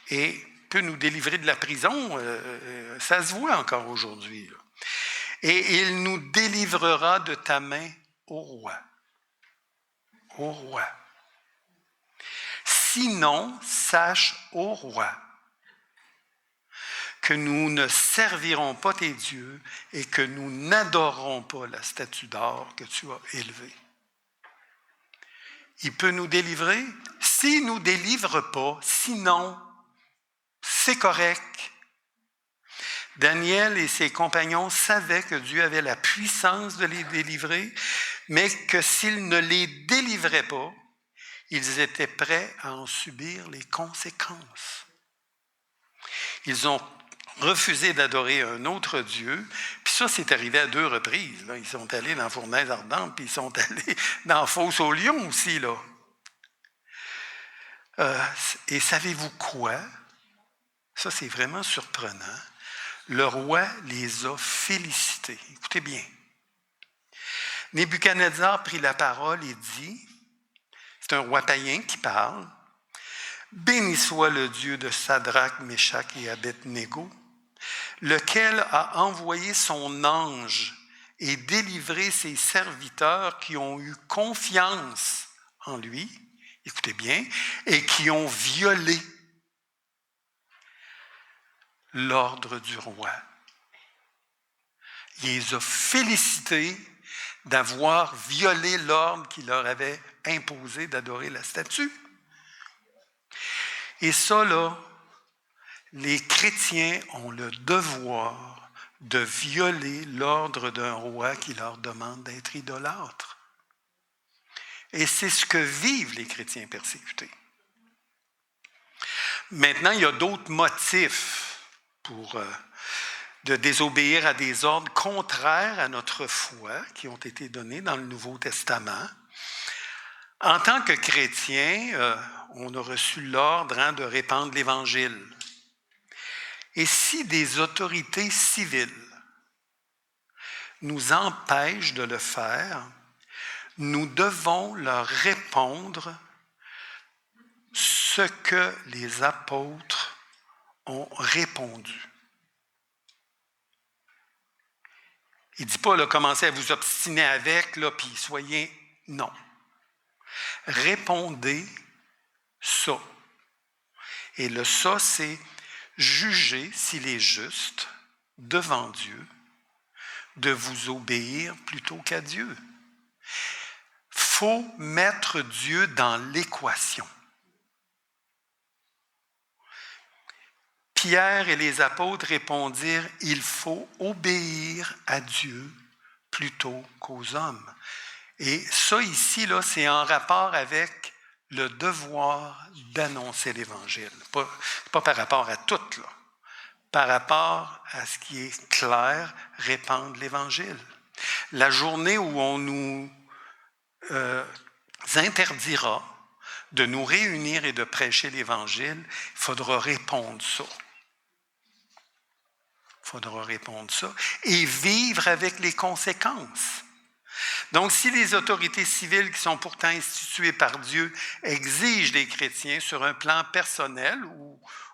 et peut nous délivrer de la prison. Ça se voit encore aujourd'hui. Là. Et il nous délivrera de ta main, ô roi. Ô roi. Sinon, sache, ô roi, que nous ne servirons pas tes dieux et que nous n'adorerons pas la statue d'or que tu as élevée. Il peut nous délivrer. S'il ne nous délivre pas, sinon, c'est correct. Daniel et ses compagnons savaient que Dieu avait la puissance de les délivrer, mais que s'il ne les délivrait pas, ils étaient prêts à en subir les conséquences. Ils ont refusé d'adorer un autre Dieu, puis ça, c'est arrivé à 2 reprises. Là. Ils sont allés dans la fournaise ardente, puis ils sont allés dans la fosse aux lions aussi. Là. Et savez-vous quoi? Ça, c'est vraiment surprenant. Le roi les a félicités. Écoutez bien. Nebuchadnezzar prit la parole et dit, c'est un roi païen qui parle, « Béni soit le Dieu de Sadrach, Méchach et Abed-Négo, lequel a envoyé son ange et délivré ses serviteurs qui ont eu confiance en lui, écoutez bien, et qui ont violé l'ordre du roi. » Il les a félicités d'avoir violé l'ordre qu'il leur avait imposé d'adorer la statue. Et ça, là, les chrétiens ont le devoir de violer l'ordre d'un roi qui leur demande d'être idolâtres. Et c'est ce que vivent les chrétiens persécutés. Maintenant, il y a d'autres motifs pour de désobéir à des ordres contraires à notre foi qui ont été donnés dans le Nouveau Testament. En tant que chrétiens, on a reçu l'ordre de répandre l'Évangile. Et si des autorités civiles nous empêchent de le faire, nous devons leur répondre ce que les apôtres ont répondu. Il ne dit pas, là, commencez à vous obstiner avec, là, puis soyez... Non. Répondez ça. Et le ça, c'est juger s'il est juste, devant Dieu, de vous obéir plutôt qu'à Dieu. Il faut mettre Dieu dans l'équation. Pierre et les apôtres répondirent, « Il faut obéir à Dieu plutôt qu'aux hommes. » Et ça ici, là, c'est en rapport avec le devoir d'annoncer l'Évangile. Pas par rapport à tout, là. Par rapport à ce qui est clair, répandre l'Évangile. La journée où on nous interdira de nous réunir et de prêcher l'Évangile, il faudra répondre ça. Il faudra répondre ça et vivre avec les conséquences. Donc, si les autorités civiles qui sont pourtant instituées par Dieu exigent des chrétiens sur un plan personnel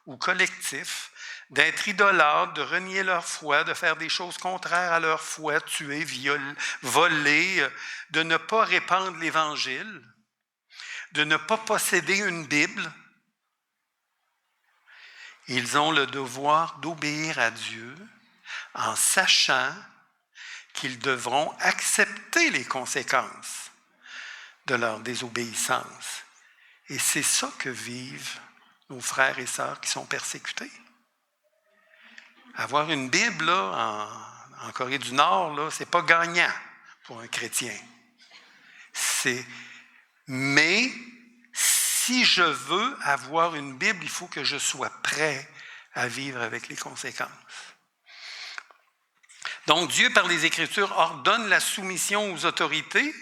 ou collectif d'être idolâtres, de renier leur foi, de faire des choses contraires à leur foi, tuer, violer, voler, de ne pas répandre l'Évangile, de ne pas posséder une Bible, ils ont le devoir d'obéir à Dieu en sachant qu'ils devront accepter les conséquences de leur désobéissance. Et c'est ça que vivent nos frères et sœurs qui sont persécutés. Avoir une Bible là, en Corée du Nord, là, c'est pas gagnant pour un chrétien. Mais si je veux avoir une Bible, il faut que je sois prêt à vivre avec les conséquences. Donc, Dieu, par les Écritures, ordonne la soumission aux autorités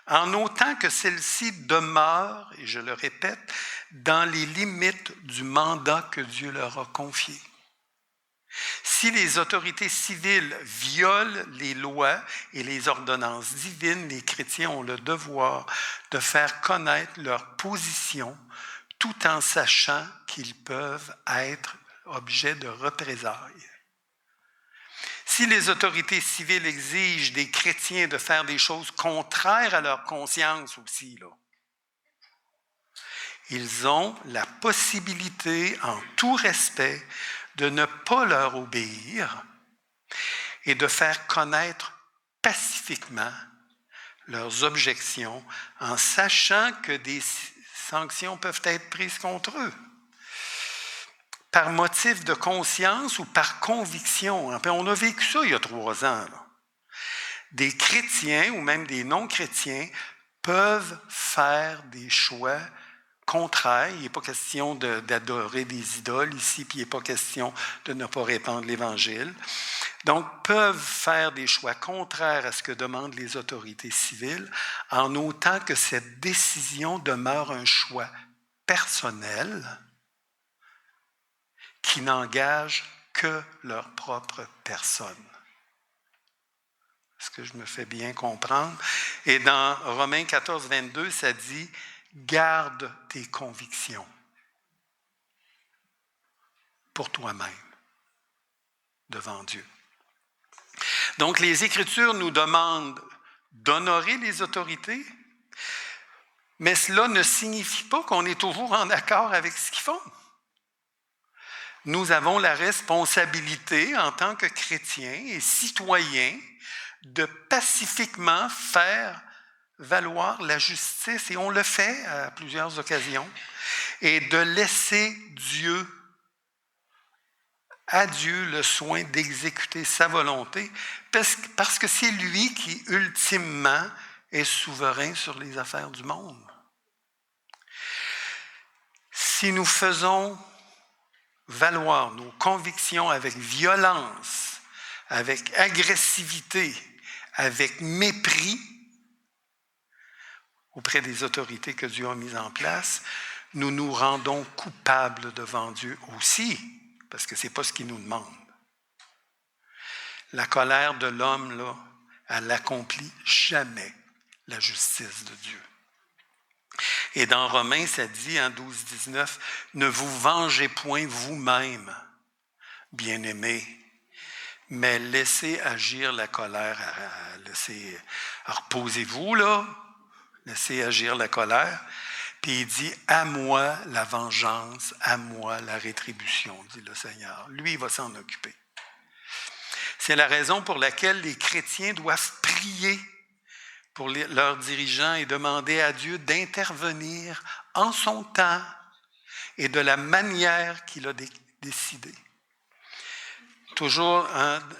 en autant que celles-ci demeurent, et je le répète, dans les limites du mandat que Dieu leur a confié. Si les autorités civiles violent les lois et les ordonnances divines, les chrétiens ont le devoir de faire connaître leur position tout en sachant qu'ils peuvent être objet de représailles. Si les autorités civiles exigent des chrétiens de faire des choses contraires à leur conscience aussi, là, ils ont la possibilité, en tout respect, de ne pas leur obéir et de faire connaître pacifiquement leurs objections en sachant que des sanctions peuvent être prises contre eux. Par motif de conscience ou par conviction. On a vécu ça il y a 3 ans. Là. Des chrétiens ou même des non-chrétiens peuvent faire des choix contraires. Il n'est pas question d'adorer des idoles ici, puis il n'est pas question de ne pas répandre l'Évangile. Donc, peuvent faire des choix contraires à ce que demandent les autorités civiles, en autant que cette décision demeure un choix personnel qui n'engage que leur propre personne. Est-ce que je me fais bien comprendre? Et dans Romains 14, 22, ça dit « Garde tes convictions pour toi-même devant Dieu. » Donc, les Écritures nous demandent d'honorer les autorités, mais cela ne signifie pas qu'on est toujours en accord avec ce qu'ils font. Nous avons la responsabilité, en tant que chrétiens et citoyens, de pacifiquement faire valoir la justice, et on le fait à plusieurs occasions, et de laisser à Dieu le soin d'exécuter sa volonté, parce que c'est lui qui, ultimement, est souverain sur les affaires du monde. Si nous faisons valoir nos convictions avec violence, avec agressivité, avec mépris auprès des autorités que Dieu a mises en place, nous nous rendons coupables devant Dieu aussi, parce que ce n'est pas ce qu'il nous demande. La colère de l'homme, là, elle n'accomplit jamais la justice de Dieu. Et dans Romains, ça dit en 12, 19, « Ne vous vengez point vous-même, bien-aimés, mais laissez agir la colère. » Reposez-vous, là. Laissez agir la colère. Puis il dit, « À moi la vengeance, à moi la rétribution, dit le Seigneur. » Lui, il va s'en occuper. C'est la raison pour laquelle les chrétiens doivent prier pour leurs dirigeants et demander à Dieu d'intervenir en son temps et de la manière qu'il a décidé. Toujours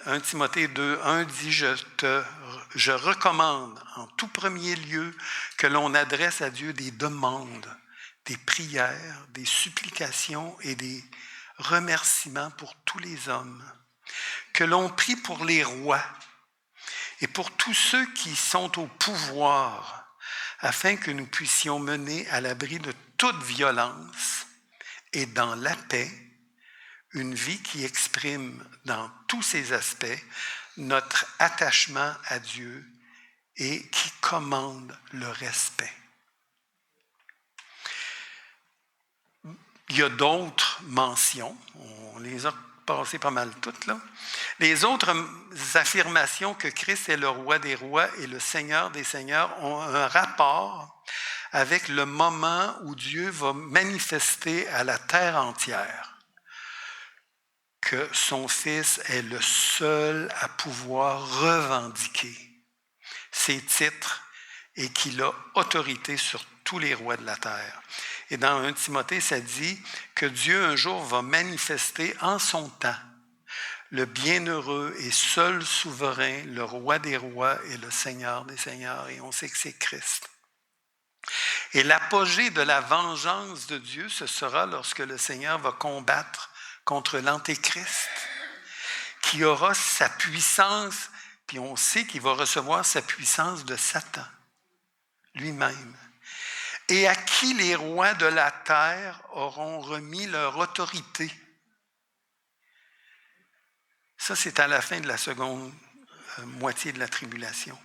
1 Timothée 2, 1 dit, je recommande en tout premier lieu que l'on adresse à Dieu des demandes, des prières, des supplications et des remerciements pour tous les hommes, que l'on prie pour les rois et pour tous ceux qui sont au pouvoir, afin que nous puissions mener à l'abri de toute violence et dans la paix, une vie qui exprime dans tous ses aspects notre attachement à Dieu et qui commande le respect. Il y a d'autres mentions, on les a passées pas mal toutes là. Les autres affirmations que Christ est le roi des rois et le Seigneur des seigneurs ont un rapport avec le moment où Dieu va manifester à la terre entière que son Fils est le seul à pouvoir revendiquer ses titres et qu'il a autorité sur tous les rois de la terre. Et dans 1 Timothée, ça dit que Dieu un jour va manifester en son temps le bienheureux et seul souverain, le roi des rois et le Seigneur des seigneurs. Et on sait que c'est Christ. Et l'apogée de la vengeance de Dieu, ce sera lorsque le Seigneur va combattre contre l'Antéchrist, qui aura sa puissance, puis on sait qu'il va recevoir sa puissance de Satan lui-même, et à qui les rois de la terre auront remis leur autorité. Ça, c'est à la fin de la seconde moitié de la tribulation.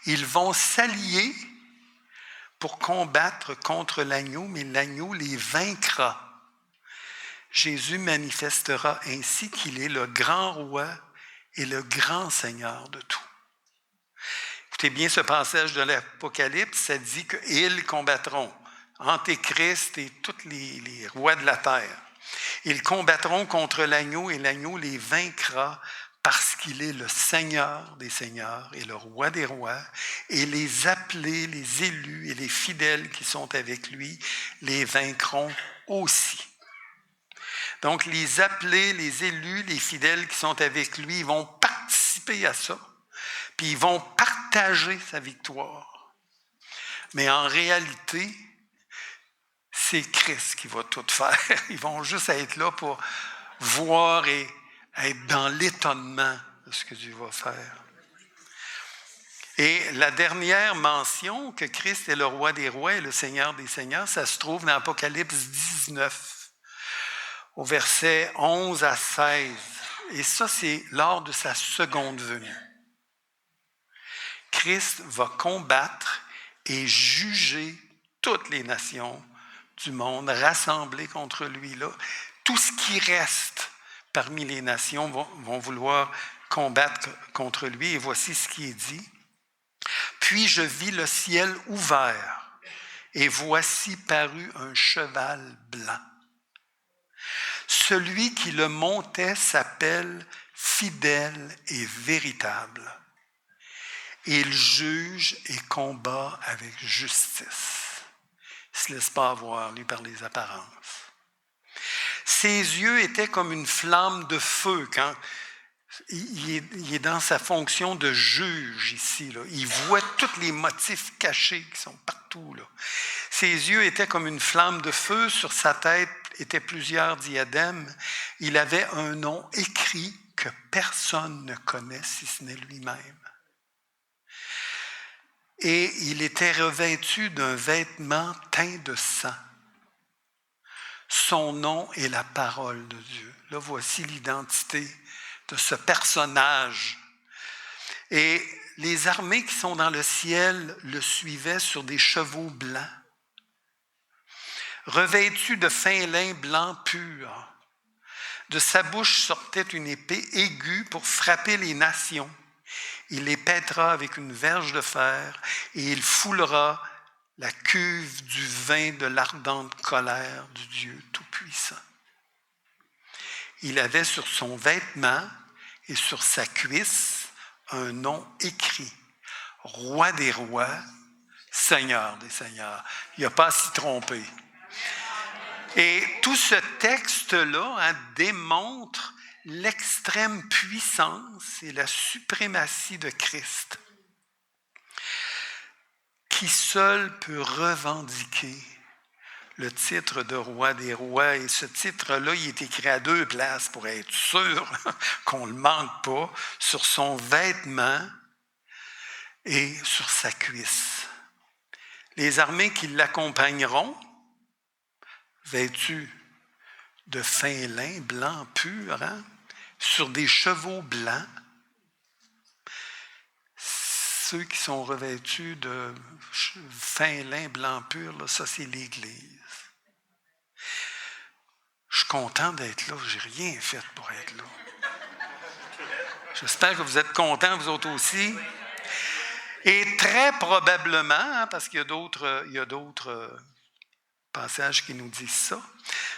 Ils vont s'allier pour combattre contre l'agneau, mais l'agneau les vaincra. Jésus manifestera ainsi qu'il est le grand roi et le grand Seigneur de tout. Écoutez bien ce passage de l'Apocalypse, ça dit qu'ils combattront Antéchrist et tous les rois de la terre. Ils combattront contre l'agneau et l'agneau les vaincra parce qu'il est le Seigneur des seigneurs et le roi des rois, et les appelés, les élus et les fidèles qui sont avec lui les vaincront aussi. Donc, les appelés, les élus, les fidèles qui sont avec lui, ils vont participer à ça, puis ils vont partager sa victoire. Mais en réalité, c'est Christ qui va tout faire. Ils vont juste être là pour voir et être dans l'étonnement de ce que Dieu va faire. Et la dernière mention que Christ est le roi des rois et le Seigneur des seigneurs, ça se trouve dans Apocalypse 19, au verset 11 à 16. Et ça, c'est lors de sa seconde venue. Christ va combattre et juger toutes les nations du monde rassemblées contre lui. Là, tout ce qui reste parmi les nations vont vouloir combattre contre lui. Et voici ce qui est dit. Puis je vis le ciel ouvert, et voici parut un cheval blanc. Celui qui le montait s'appelle fidèle et véritable. Il juge et combat avec justice. Il ne se laisse pas avoir, lui, par les apparences. Ses yeux étaient comme une flamme de feu. Quand il est dans sa fonction de juge ici, là. Il voit tous les motifs cachés qui sont partout, là. Ses yeux étaient comme une flamme de feu. Sur sa tête étaient plusieurs diadèmes. Il avait un nom écrit que personne ne connaît si ce n'est lui-même. Et il était revêtu d'un vêtement teint de sang. Son nom est la parole de Dieu. Là, voici l'identité de ce personnage. Et les armées qui sont dans le ciel le suivaient sur des chevaux blancs, revêtus de fin lin blanc pur. De sa bouche sortait une épée aiguë pour frapper les nations. Il les pètera avec une verge de fer et il foulera la cuve du vin de l'ardente colère du Dieu Tout-Puissant. Il avait sur son vêtement et sur sa cuisse un nom écrit, Roi des rois, Seigneur des seigneurs. Il n'a pas à s'y tromper. Et tout ce texte-là démontre l'extrême puissance et la suprématie de Christ, qui seul peut revendiquer le titre de roi des rois. Et ce titre-là, il est écrit à 2 places pour être sûr qu'on ne le manque pas, sur son vêtement et sur sa cuisse. Les armées qui l'accompagneront, vêtues de fin lin blanc pur, sur des chevaux blancs. Ceux qui sont revêtus de fin lin blanc pur, là, ça c'est l'Église. Je suis content d'être là, j'ai rien fait pour être là. J'espère que vous êtes contents, vous autres aussi. Et très probablement, parce qu'il y a d'autres passages qui nous disent ça,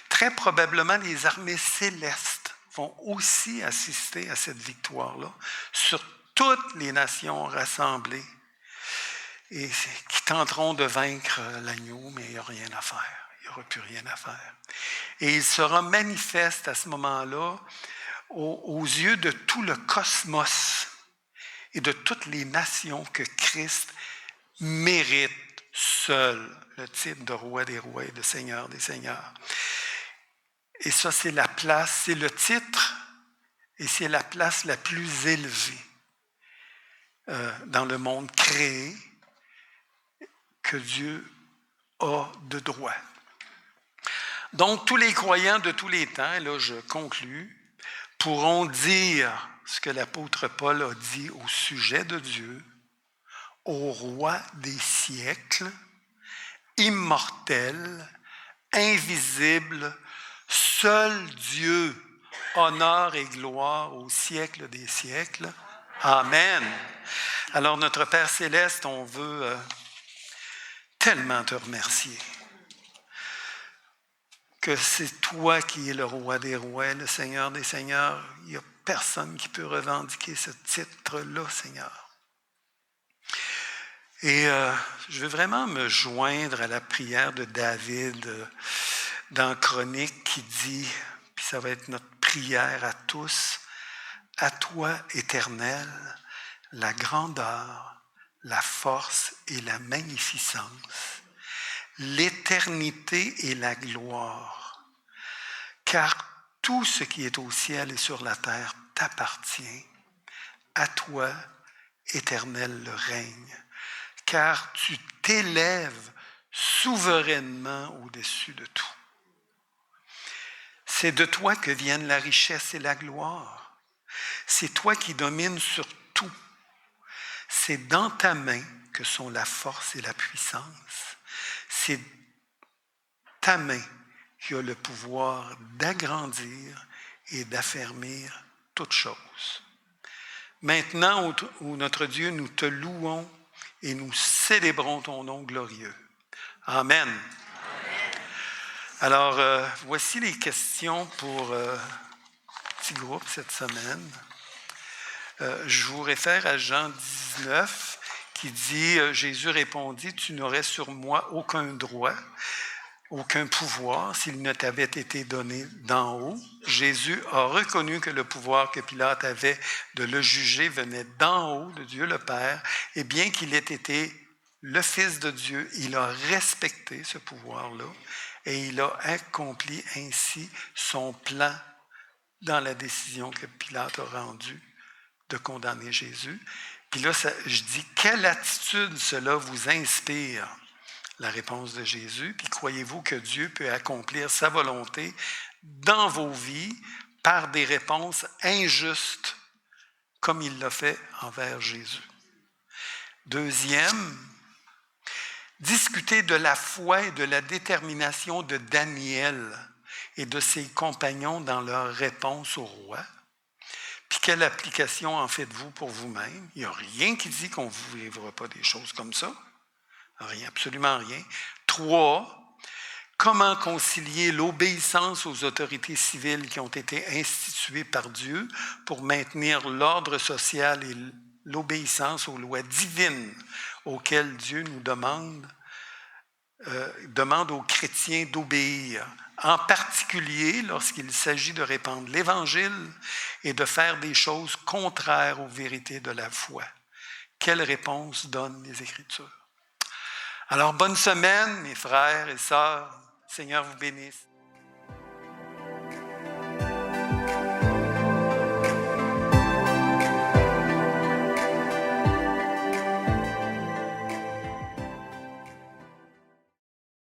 très probablement les armées célestes vont aussi assister à cette victoire-là sur toutes les nations rassemblées et qui tenteront de vaincre l'agneau, mais il n'y a rien à faire. Il n'y aura plus rien à faire. Et il sera manifeste à ce moment-là aux yeux de tout le cosmos et de toutes les nations que Christ mérite seul le titre de roi des rois et de seigneur des seigneurs. Et ça, c'est la place, c'est le titre et c'est la place la plus élevée dans le monde créé que Dieu a de droit. Donc, tous les croyants de tous les temps, et là je conclus, pourront dire ce que l'apôtre Paul a dit au sujet de Dieu, au roi des siècles, immortel, invisible, seul Dieu, honneur et gloire au siècle des siècles. Amen. Alors, notre Père Céleste, on veut tellement te remercier que c'est toi qui es le roi des rois, le Seigneur des seigneurs. Il n'y a personne qui peut revendiquer ce titre-là, Seigneur. Et je veux vraiment me joindre à la prière de David dans Chronique qui dit, puis ça va être notre prière à tous, « À toi, Éternel, la grandeur, la force et la magnificence, l'éternité et la gloire, car tout ce qui est au ciel et sur la terre t'appartient. À toi, Éternel, le règne, car tu t'élèves souverainement au-dessus de tout. C'est de toi que viennent la richesse et la gloire. C'est toi qui domines sur tout. C'est dans ta main que sont la force et la puissance. C'est ta main qui a le pouvoir d'agrandir et d'affermir toutes choses. Maintenant, ô notre Dieu, nous te louons et nous célébrons ton nom glorieux. Amen. Amen. Alors, voici les questions pour petit groupe cette semaine. Je vous réfère à Jean 19 qui dit « Jésus répondit, tu n'aurais sur moi aucun droit, aucun pouvoir s'il ne t'avait été donné d'en haut. » Jésus a reconnu que le pouvoir que Pilate avait de le juger venait d'en haut, de Dieu le Père, et bien qu'il ait été le Fils de Dieu, il a respecté ce pouvoir-là et il a accompli ainsi son plan dans la décision que Pilate a rendue de condamner Jésus. Puis là, je dis, quelle attitude cela vous inspire? La réponse de Jésus. Puis croyez-vous que Dieu peut accomplir sa volonté dans vos vies par des réponses injustes, comme il l'a fait envers Jésus? Deuxième, discuter de la foi et de la détermination de Daniel et de ses compagnons dans leur réponse au roi. Puis quelle application en faites-vous pour vous-même? Il n'y a rien qui dit qu'on ne vous vivra pas des choses comme ça. Rien, absolument rien. 3, comment concilier l'obéissance aux autorités civiles qui ont été instituées par Dieu pour maintenir l'ordre social et l'obéissance aux lois divines auxquelles Dieu nous demande aux chrétiens d'obéir, en particulier lorsqu'il s'agit de répandre l'Évangile et de faire des choses contraires aux vérités de la foi. Quelle réponse donnent les Écritures? Alors, bonne semaine, mes frères et sœurs. Seigneur vous bénisse.